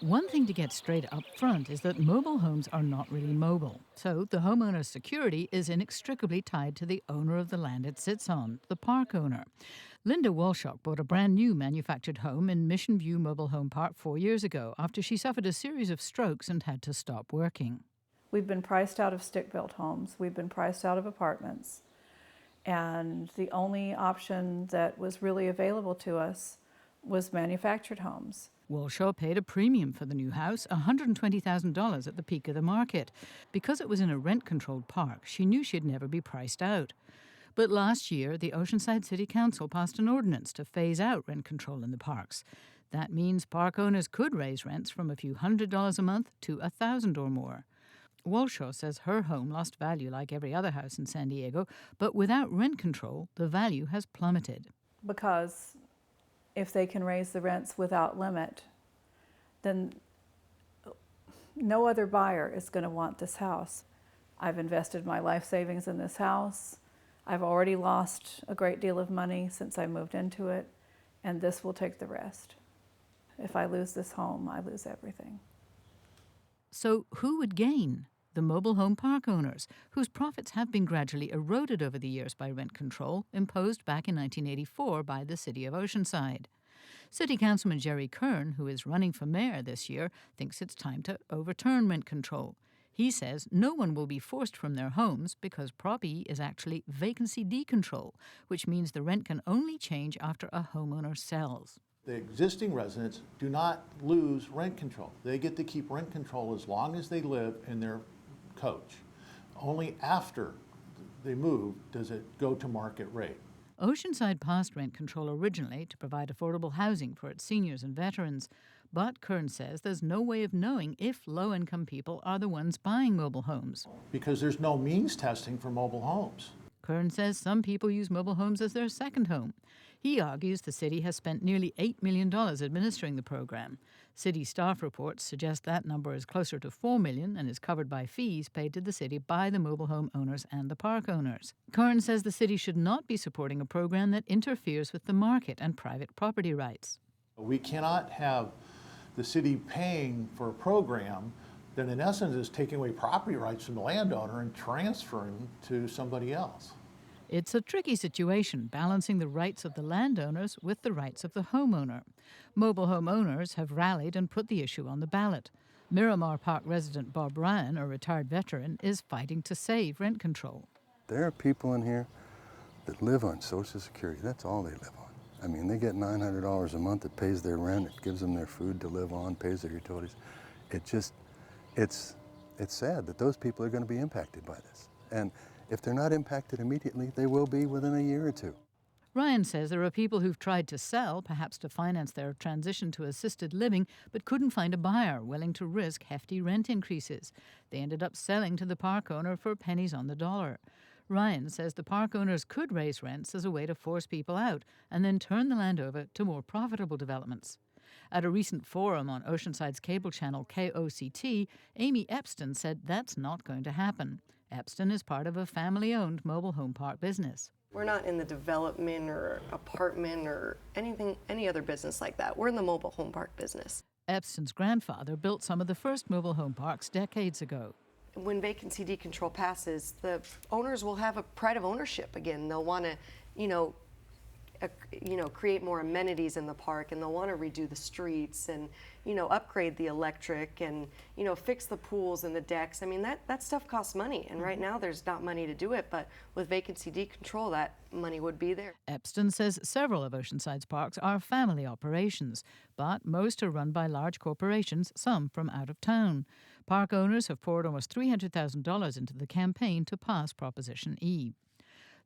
One thing to get straight up front is that mobile homes are not really mobile. So the homeowner's security is inextricably tied to the owner of the land it sits on, the park owner. Linda Walshaw bought a brand new manufactured home in Mission View Mobile Home Park 4 years ago after she suffered a series of strokes and had to stop working. We've been priced out of stick-built homes. We've been priced out of apartments. And the only option that was really available to us was manufactured homes. Walshaw paid a premium for the new house, $120,000 at the peak of the market. Because it was in a rent-controlled park, she knew she'd never be priced out. But last year, the Oceanside City Council passed an ordinance to phase out rent control in the parks. That means park owners could raise rents from a few $100s a month to $1,000 or more. Walshaw says her home lost value like every other house in San Diego, but without rent control, the value has plummeted. Because if they can raise the rents without limit, then no other buyer is going to want this house. I've invested my life savings in this house. I've already lost a great deal of money since I moved into it, and this will take the rest. If I lose this home, I lose everything. So who would gain? The mobile home park owners, whose profits have been gradually eroded over the years by rent control imposed back in 1984 by the city of Oceanside. City Councilman Jerry Kern, who is running for mayor this year, thinks it's time to overturn rent control. He says no one will be forced from their homes because Prop E is actually vacancy decontrol, which means the rent can only change after a homeowner sells. The existing residents do not lose rent control. They get to keep rent control as long as they live in their coach. Only after they move does it go to market rate. Oceanside passed rent control originally to provide affordable housing for its seniors and veterans. But Kern says there's no way of knowing if low-income people are the ones buying mobile homes. Because there's no means testing for mobile homes. Kern says some people use mobile homes as their second home. He argues the city has spent nearly $8 million administering the program. City staff reports suggest that number is closer to $4 million and is covered by fees paid to the city by the mobile home owners and the park owners. Kern says the city should not be supporting a program that interferes with the market and private property rights. We cannot have the city paying for a program that in essence is taking away property rights from the landowner and transferring them to somebody else. It's a tricky situation, balancing the rights of the landowners with the rights of the homeowner. Mobile home owners have rallied and put the issue on the ballot. Miramar Park resident Bob Ryan, a retired veteran, is fighting to save rent control. There are people in here that live on Social Security. That's all they live on. I mean, they get $900 a month that pays their rent, it gives them their food to live on, pays their utilities. It's sad that those people are going to be impacted by this. And if they're not impacted immediately, they will be within a year or two. Ryan says there are people who've tried to sell, perhaps to finance their transition to assisted living, but couldn't find a buyer willing to risk hefty rent increases. They ended up selling to the park owner for pennies on the dollar. Ryan says the park owners could raise rents as a way to force people out and then turn the land over to more profitable developments. At a recent forum on Oceanside's cable channel KOCT, Amy Epston said that's not going to happen. Epston is part of a family-owned mobile home park business. We're not in the development or apartment or any other business like that. We're in the mobile home park business. Epston's grandfather built some of the first mobile home parks decades ago. When vacancy decontrol passes, the owners will have a pride of ownership again. They'll want to, create more amenities in the park, and they'll want to redo the streets and, upgrade the electric and, fix the pools and the decks. I mean, that stuff costs money, and right now there's not money to do it, but with vacancy decontrol, that money would be there. Epston says several of Oceanside's parks are family operations, but most are run by large corporations, some from out of town. Park owners have poured almost $300,000 into the campaign to pass Proposition E.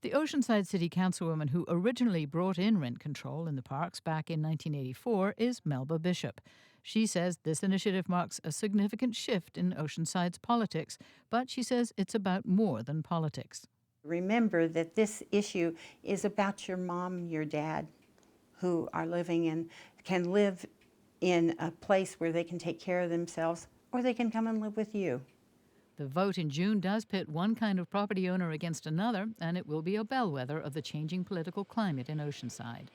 The Oceanside City Councilwoman who originally brought in rent control in the parks back in 1984 is Melba Bishop. She says this initiative marks a significant shift in Oceanside's politics, but she says it's about more than politics. Remember that this issue is about your mom, your dad, who are can live in a place where they can take care of themselves, or they can come and live with you. The vote in June does pit one kind of property owner against another, and it will be a bellwether of the changing political climate in Oceanside.